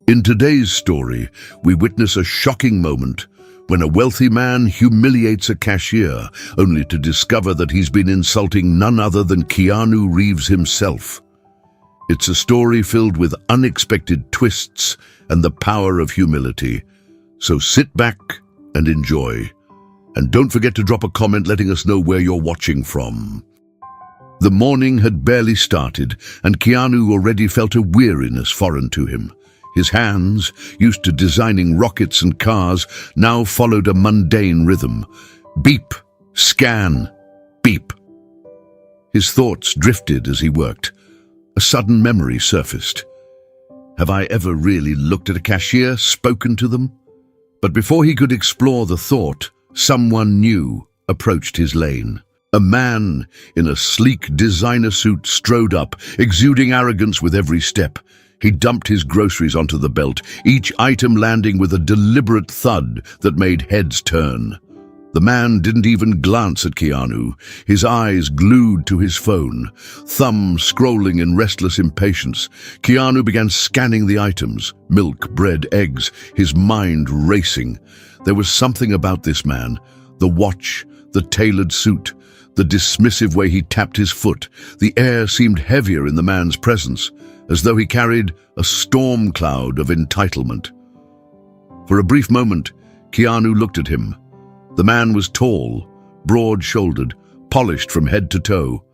In today's story, we witness a shocking moment when a wealthy man humiliates a cashier only to discover that he's been insulting none other than Keanu Reeves himself. It's a story filled with unexpected twists and the power of humility. So sit back and enjoy. And don't forget to drop a comment letting us know where you're watching from. The morning had barely started, and Keanu already felt a weariness foreign to him. His hands, used to designing rockets and cars, now followed a mundane rhythm. Beep, scan, beep. His thoughts drifted as he worked. A sudden memory surfaced. Have I ever really looked at a cashier, spoken to them? But before he could explore the thought, someone new approached his lane. A man in a sleek designer suit strode up, exuding arrogance with every step. He dumped his groceries onto the belt, each item landing with a deliberate thud that made heads turn. The man didn't even glance at Keanu, his eyes glued to his phone, thumb scrolling in restless impatience. Keanu began scanning the items, milk, bread, eggs, his mind racing. There was something about this man, the watch, the tailored suit, the dismissive way he tapped his foot. The air seemed heavier in the man's presence, as though he carried a storm cloud of entitlement. For a brief moment, Keanu looked at him. The man was tall, broad-shouldered, polished from head to toe.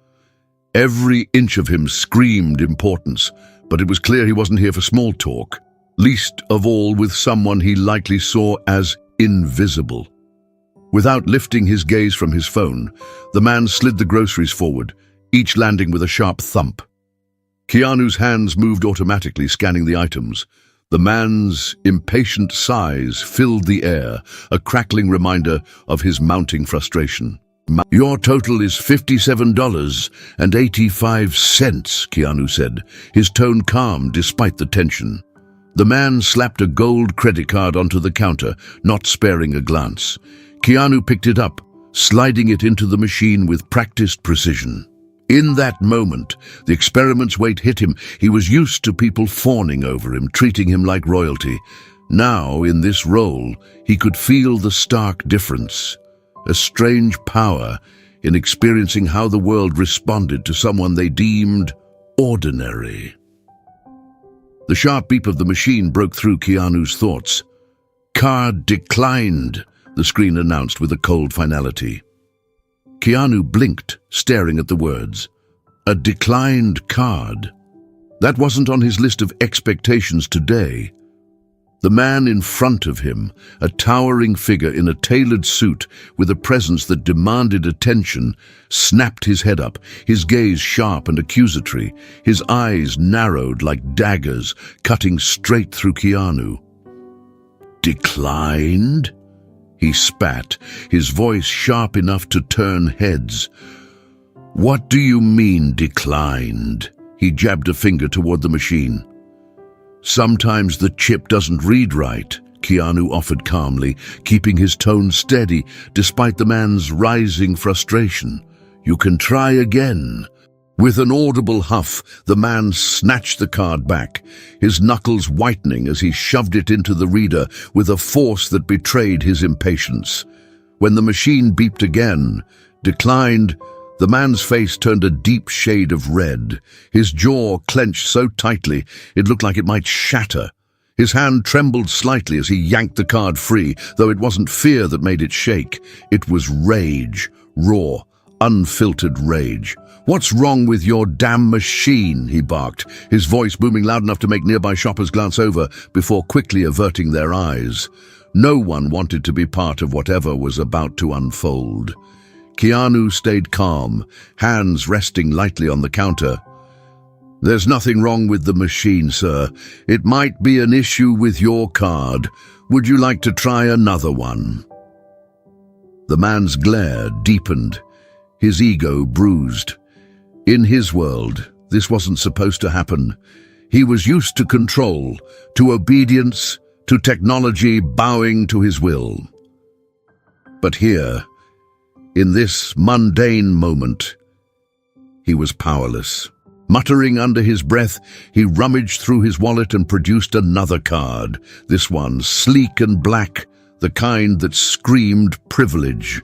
Every inch of him screamed importance, but it was clear he wasn't here for small talk, least of all with someone he likely saw as invisible. Without lifting his gaze from his phone, the man slid the groceries forward, each landing with a sharp thump. Keanu's hands moved automatically, scanning the items. The man's impatient sighs filled the air, a crackling reminder of his mounting frustration. Your total is $57.85, Keanu said, his tone calm despite the tension. The man slapped a gold credit card onto the counter, not sparing a glance. Keanu picked it up, sliding it into the machine with practiced precision. In that moment, the experiment's weight hit him. He was used to people fawning over him, treating him like royalty. Now, in this role, he could feel the stark difference, a strange power in experiencing how the world responded to someone they deemed ordinary. The sharp beep of the machine broke through Keanu's thoughts. Card declined, the screen announced with a cold finality. Keanu blinked, staring at the words. A declined card. That wasn't on his list of expectations today. The man in front of him, a towering figure in a tailored suit with a presence that demanded attention, snapped his head up, his gaze sharp and accusatory, his eyes narrowed like daggers, cutting straight through Keanu. Declined? He spat, his voice sharp enough to turn heads. What do you mean, declined? He jabbed a finger toward the machine. Sometimes the chip doesn't read right, Keanu offered calmly, keeping his tone steady despite the man's rising frustration. You can try again. With an audible huff, the man snatched the card back, his knuckles whitening as he shoved it into the reader with a force that betrayed his impatience. When the machine beeped again, declined, the man's face turned a deep shade of red. His jaw clenched so tightly it looked like it might shatter. His hand trembled slightly as he yanked the card free, though it wasn't fear that made it shake. It was rage, raw, unfiltered rage. What's wrong with your damn machine? He barked, his voice booming loud enough to make nearby shoppers glance over before quickly averting their eyes. No one wanted to be part of whatever was about to unfold. Keanu stayed calm, hands resting lightly on the counter. There's nothing wrong with the machine, sir. It might be an issue with your card. Would you like to try another one? The man's glare deepened, his ego bruised. In his world, this wasn't supposed to happen. He was used to control, to obedience, to technology bowing to his will. But here, in this mundane moment, he was powerless. Muttering under his breath, he rummaged through his wallet and produced another card, this one sleek and black, the kind that screamed privilege.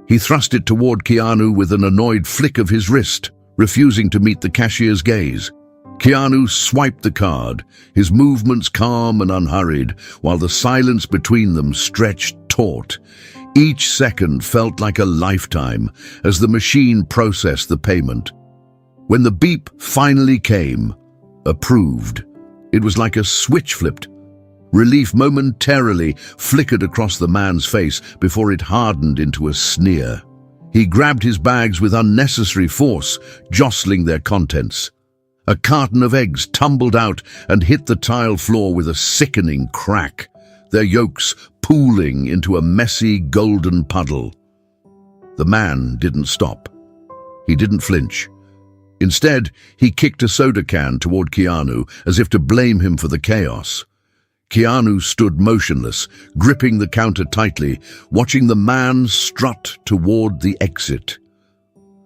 He thrust it toward Keanu with an annoyed flick of his wrist, refusing to meet the cashier's gaze. Keanu swiped the card, his movements calm and unhurried, while the silence between them stretched taut. Each second felt like a lifetime as the machine processed the payment. When the beep finally came, approved, it was like a switch flipped. Relief momentarily flickered across the man's face before it hardened into a sneer. He grabbed his bags with unnecessary force, jostling their contents. A carton of eggs tumbled out and hit the tile floor with a sickening crack, their yolks pooling into a messy golden puddle. The man didn't stop. He didn't flinch. Instead, he kicked a soda can toward Keanu as if to blame him for the chaos. Keanu stood motionless, gripping the counter tightly, watching the man strut toward the exit.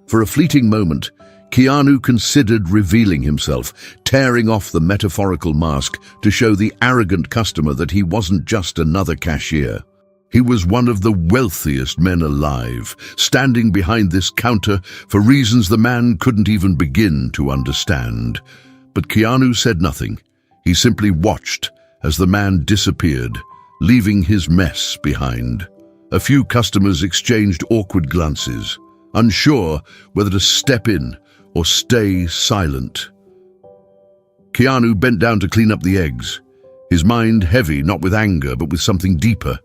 For a fleeting moment, Keanu considered revealing himself, tearing off the metaphorical mask to show the arrogant customer that he wasn't just another cashier. He was one of the wealthiest men alive, standing behind this counter for reasons the man couldn't even begin to understand. But Keanu said nothing. He simply watched as the man disappeared, leaving his mess behind. A few customers exchanged awkward glances, unsure whether to step in or stay silent. Keanu bent down to clean up the eggs, his mind heavy not with anger but with something deeper,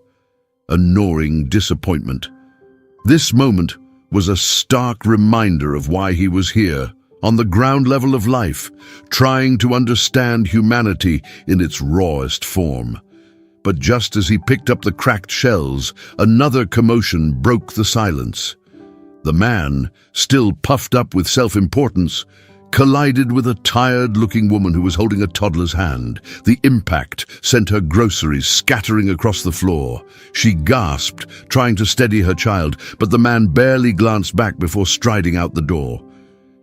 a gnawing disappointment. This moment was a stark reminder of why he was here, on the ground level of life, trying to understand humanity in its rawest form. But just as he picked up the cracked shells, another commotion broke the silence. The man, still puffed up with self-importance, collided with a tired-looking woman who was holding a toddler's hand. The impact sent her groceries scattering across the floor. She gasped, trying to steady her child, but the man barely glanced back before striding out the door.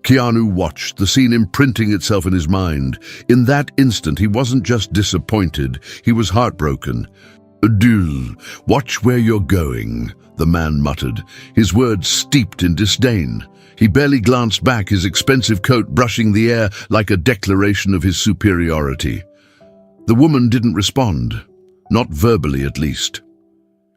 Keanu watched, the scene imprinting itself in his mind. In that instant, he wasn't just disappointed, he was heartbroken. "Adul, watch where you're going," the man muttered, his words steeped in disdain. He barely glanced back, his expensive coat brushing the air like a declaration of his superiority. The woman didn't respond, not verbally at least.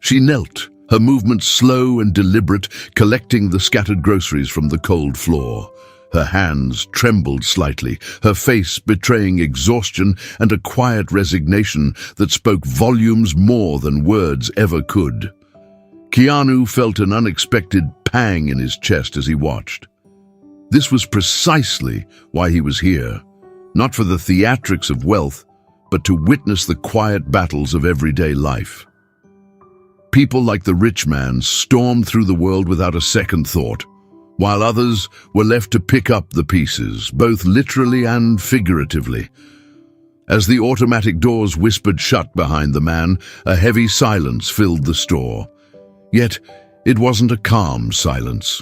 She knelt, her movements slow and deliberate, collecting the scattered groceries from the cold floor. Her hands trembled slightly, her face betraying exhaustion and a quiet resignation that spoke volumes more than words ever could. Keanu felt an unexpected pang in his chest as he watched. This was precisely why he was here, not for the theatrics of wealth, but to witness the quiet battles of everyday life. People like the rich man stormed through the world without a second thought, while others were left to pick up the pieces, both literally and figuratively. As the automatic doors whispered shut behind the man, a heavy silence filled the store. Yet, it wasn't a calm silence.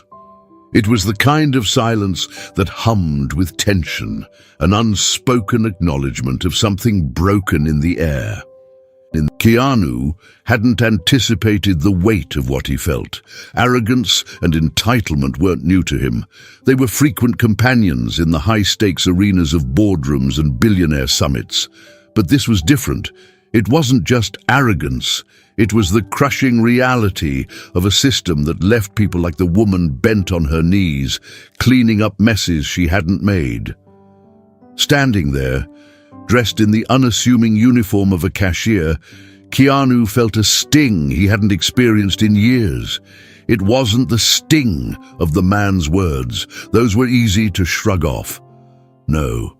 It was the kind of silence that hummed with tension, an unspoken acknowledgement of something broken in the air. Keanu hadn't anticipated the weight of what he felt. Arrogance and entitlement weren't new to him. They were frequent companions in the high-stakes arenas of boardrooms and billionaire summits. But this was different. It wasn't just arrogance. It was the crushing reality of a system that left people like the woman bent on her knees, cleaning up messes she hadn't made. Standing there, dressed in the unassuming uniform of a cashier, Keanu felt a sting he hadn't experienced in years. It wasn't the sting of the man's words. Those were easy to shrug off. No,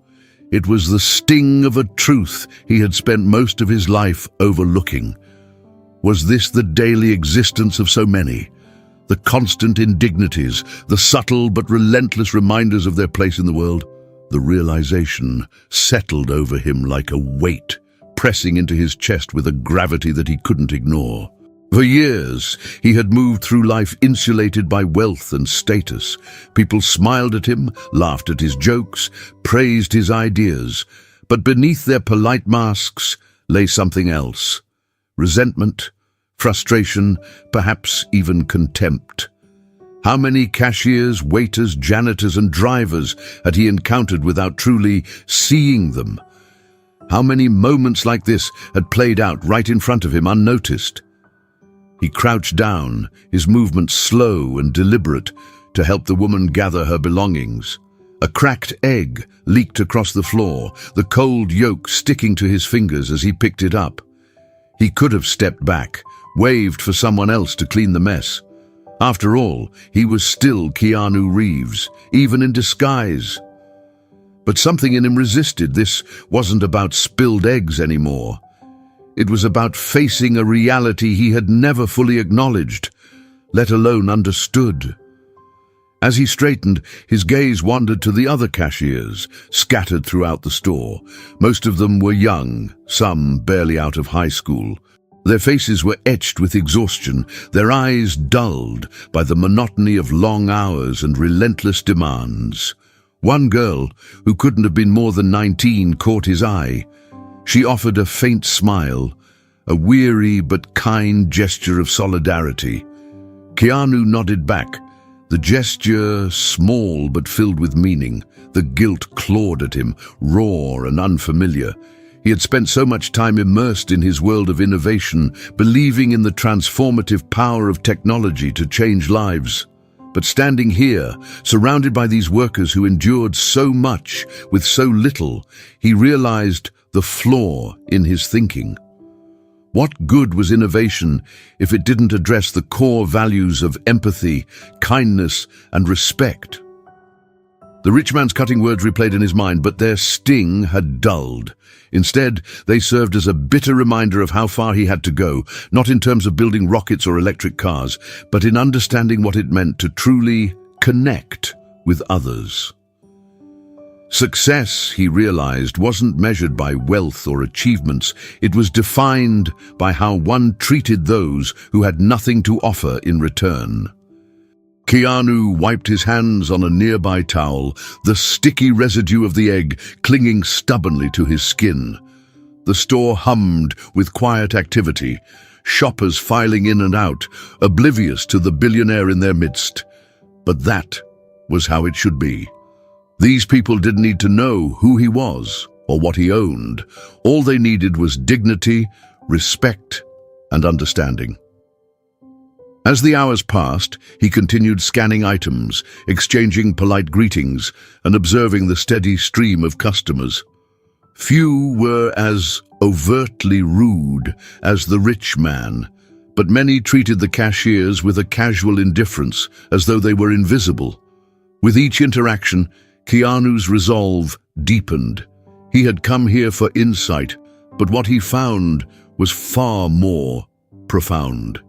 it was the sting of a truth he had spent most of his life overlooking. Was this the daily existence of so many? The constant indignities, the subtle but relentless reminders of their place in the world? The realization settled over him like a weight, pressing into his chest with a gravity that he couldn't ignore. For years, he had moved through life insulated by wealth and status. People smiled at him, laughed at his jokes, praised his ideas. But beneath their polite masks lay something else. Resentment, frustration, perhaps even contempt. How many cashiers, waiters, janitors, and drivers had he encountered without truly seeing them? How many moments like this had played out right in front of him unnoticed? He crouched down, his movements slow and deliberate, to help the woman gather her belongings. A cracked egg leaked across the floor, the cold yolk sticking to his fingers as he picked it up. He could have stepped back, waved for someone else to clean the mess. After all, he was still Keanu Reeves, even in disguise. But something in him resisted. This wasn't about spilled eggs anymore. It was about facing a reality he had never fully acknowledged, let alone understood. As he straightened, his gaze wandered to the other cashiers, scattered throughout the store. Most of them were young, some barely out of high school. Their faces were etched with exhaustion, their eyes dulled by the monotony of long hours and relentless demands. One girl, who couldn't have been more than 19, caught his eye. She offered a faint smile, a weary but kind gesture of solidarity. Keanu nodded back, the gesture small but filled with meaning. The guilt clawed at him, raw and unfamiliar. He had spent so much time immersed in his world of innovation, believing in the transformative power of technology to change lives. But standing here, surrounded by these workers who endured so much with so little, he realized the flaw in his thinking. What good was innovation if it didn't address the core values of empathy, kindness, and respect? The rich man's cutting words replayed in his mind, but their sting had dulled. Instead, they served as a bitter reminder of how far he had to go, not in terms of building rockets or electric cars, but in understanding what it meant to truly connect with others. Success, he realized, wasn't measured by wealth or achievements. It was defined by how one treated those who had nothing to offer in return. Keanu wiped his hands on a nearby towel, the sticky residue of the egg clinging stubbornly to his skin. The store hummed with quiet activity, shoppers filing in and out, oblivious to the billionaire in their midst. But that was how it should be. These people didn't need to know who he was or what he owned. All they needed was dignity, respect, and understanding. As the hours passed, he continued scanning items, exchanging polite greetings, and observing the steady stream of customers. Few were as overtly rude as the rich man, but many treated the cashiers with a casual indifference, as though they were invisible. With each interaction, Keanu's resolve deepened. He had come here for insight, but what he found was far more profound.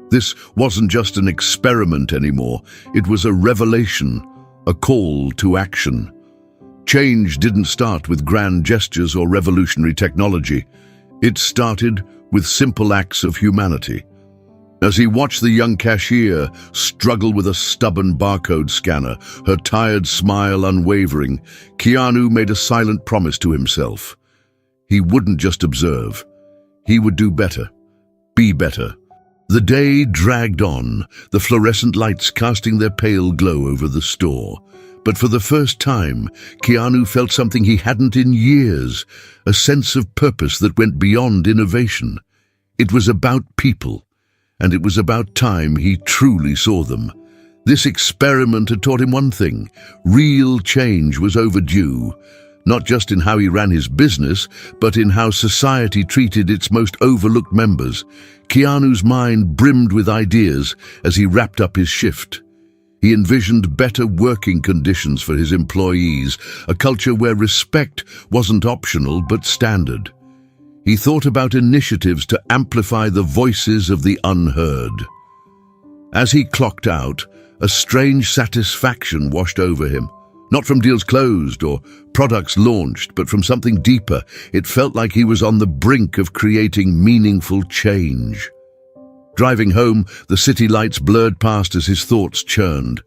This wasn't just an experiment anymore, it was a revelation, a call to action. Change didn't start with grand gestures or revolutionary technology. It started with simple acts of humanity. As he watched the young cashier struggle with a stubborn barcode scanner, her tired smile unwavering, Keanu made a silent promise to himself. He wouldn't just observe. He would do better, be better. The day dragged on, the fluorescent lights casting their pale glow over the store. But for the first time, Keanu felt something he hadn't in years, a sense of purpose that went beyond innovation. It was about people, and it was about time he truly saw them. This experiment had taught him one thing: real change was overdue, not just in how he ran his business, but in how society treated its most overlooked members. Keanu's mind brimmed with ideas as he wrapped up his shift. He envisioned better working conditions for his employees, a culture where respect wasn't optional but standard. He thought about initiatives to amplify the voices of the unheard. As he clocked out, a strange satisfaction washed over him. Not from deals closed or products launched, but from something deeper. It felt like he was on the brink of creating meaningful change. Driving home, the city lights blurred past as his thoughts churned.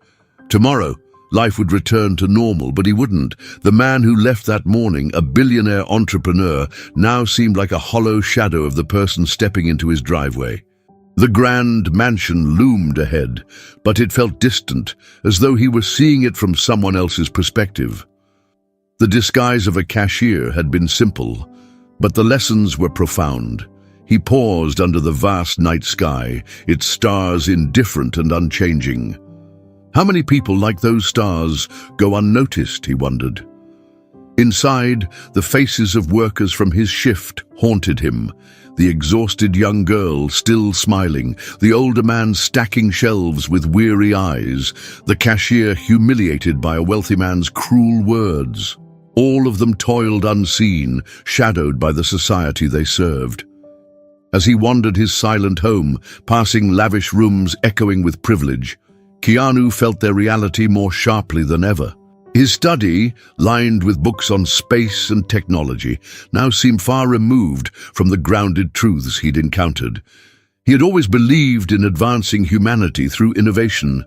Tomorrow, life would return to normal, but he wouldn't. The man who left that morning, a billionaire entrepreneur, now seemed like a hollow shadow of the person stepping into his driveway. The grand mansion loomed ahead, but it felt distant, as though he were seeing it from someone else's perspective. The disguise of a cashier had been simple, but the lessons were profound. He paused under the vast night sky, its stars indifferent and unchanging. How many people like those stars go unnoticed, he wondered. Inside, the faces of workers from his shift haunted him. The exhausted young girl still smiling, the older man stacking shelves with weary eyes, the cashier humiliated by a wealthy man's cruel words. All of them toiled unseen, shadowed by the society they served. As he wandered his silent home, passing lavish rooms echoing with privilege, Keanu felt their reality more sharply than ever. His study, lined with books on space and technology, now seemed far removed from the grounded truths he'd encountered. He had always believed in advancing humanity through innovation,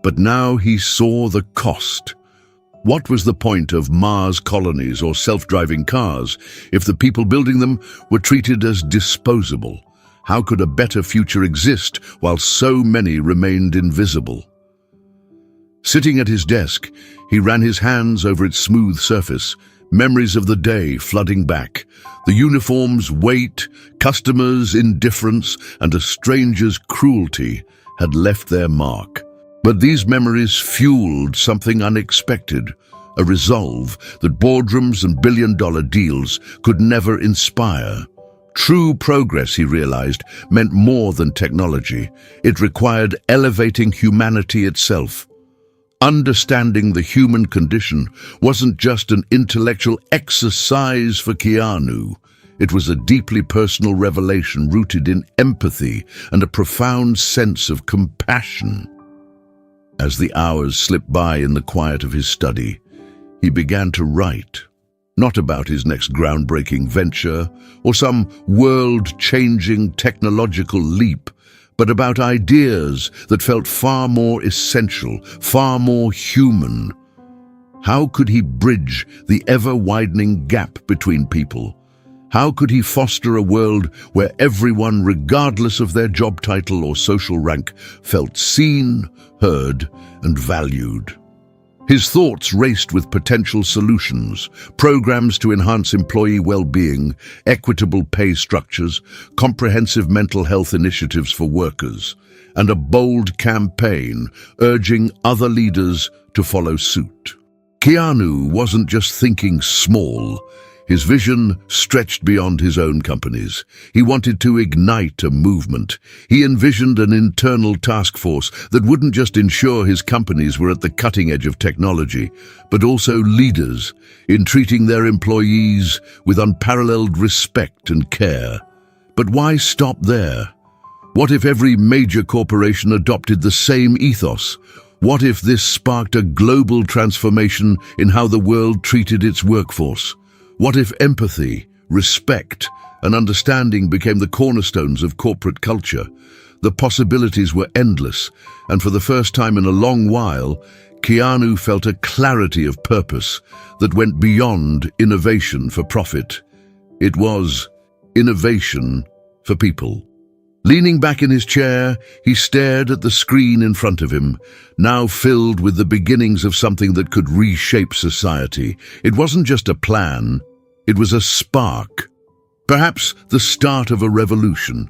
but now he saw the cost. What was the point of Mars colonies or self-driving cars if the people building them were treated as disposable? How could a better future exist while so many remained invisible? Sitting at his desk, he ran his hands over its smooth surface, memories of the day flooding back. The uniform's weight, customers' indifference, and a stranger's cruelty had left their mark. But these memories fueled something unexpected, a resolve that boardrooms and billion-dollar deals could never inspire. True progress, he realized, meant more than technology. It required elevating humanity itself. Understanding the human condition wasn't just an intellectual exercise for Keanu. It was a deeply personal revelation rooted in empathy and a profound sense of compassion. As the hours slipped by in the quiet of his study, he began to write, not about his next groundbreaking venture or some world-changing technological leap, but about ideas that felt far more essential, far more human. How could he bridge the ever-widening gap between people? How could he foster a world where everyone, regardless of their job title or social rank, felt seen, heard, and valued? His thoughts raced with potential solutions, programs to enhance employee well-being, equitable pay structures, comprehensive mental health initiatives for workers, and a bold campaign urging other leaders to follow suit. Keanu wasn't just thinking small. His vision stretched beyond his own companies. He wanted to ignite a movement. He envisioned an internal task force that wouldn't just ensure his companies were at the cutting edge of technology, but also leaders in treating their employees with unparalleled respect and care. But why stop there? What if every major corporation adopted the same ethos? What if this sparked a global transformation in how the world treated its workforce? What if empathy, respect, and understanding became the cornerstones of corporate culture? The possibilities were endless, and for the first time in a long while, Keanu felt a clarity of purpose that went beyond innovation for profit. It was innovation for people. Leaning back in his chair, he stared at the screen in front of him, now filled with the beginnings of something that could reshape society. It wasn't just a plan, it was a spark, perhaps the start of a revolution.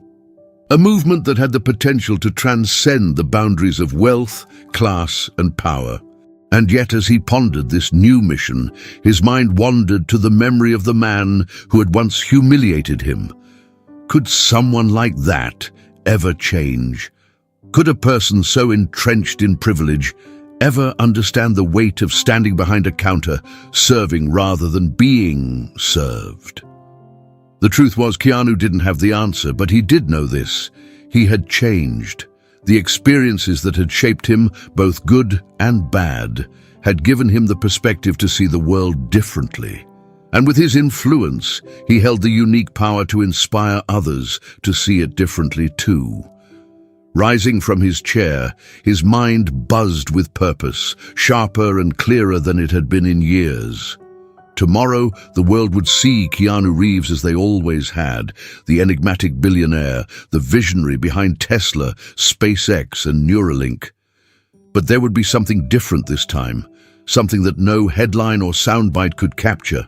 A movement that had the potential to transcend the boundaries of wealth, class, and power. And yet, as he pondered this new mission, his mind wandered to the memory of the man who had once humiliated him. Could someone like that ever change? Could a person so entrenched in privilege ever understand the weight of standing behind a counter, serving rather than being served? The truth was, Keanu didn't have the answer, but he did know this. He had changed. The experiences that had shaped him, both good and bad, had given him the perspective to see the world differently. And with his influence, he held the unique power to inspire others to see it differently too. Rising from his chair, his mind buzzed with purpose, sharper and clearer than it had been in years. Tomorrow, the world would see Keanu Reeves as they always had, the enigmatic billionaire, the visionary behind Tesla, SpaceX, and Neuralink. But there would be something different this time, something that no headline or soundbite could capture.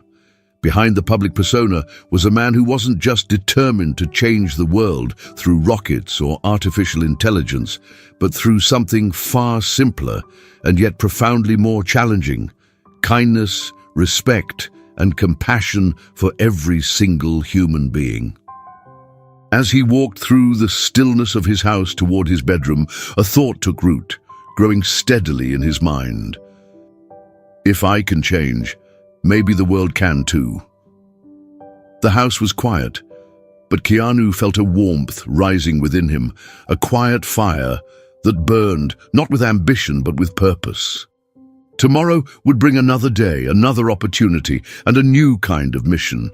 Behind the public persona was a man who wasn't just determined to change the world through rockets or artificial intelligence, but through something far simpler and yet profoundly more challenging: kindness, respect, and compassion for every single human being. As he walked through the stillness of his house toward his bedroom, a thought took root, growing steadily in his mind. If I can change, maybe the world can too. The house was quiet, but Keanu felt a warmth rising within him, a quiet fire that burned not with ambition but with purpose. Tomorrow would bring another day, another opportunity, and a new kind of mission.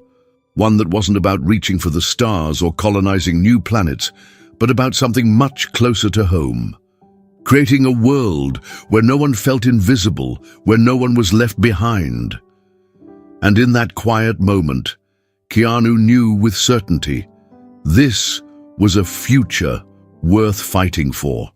One that wasn't about reaching for the stars or colonizing new planets, but about something much closer to home. Creating a world where no one felt invisible, where no one was left behind. And in that quiet moment, Keanu knew with certainty, this was a future worth fighting for.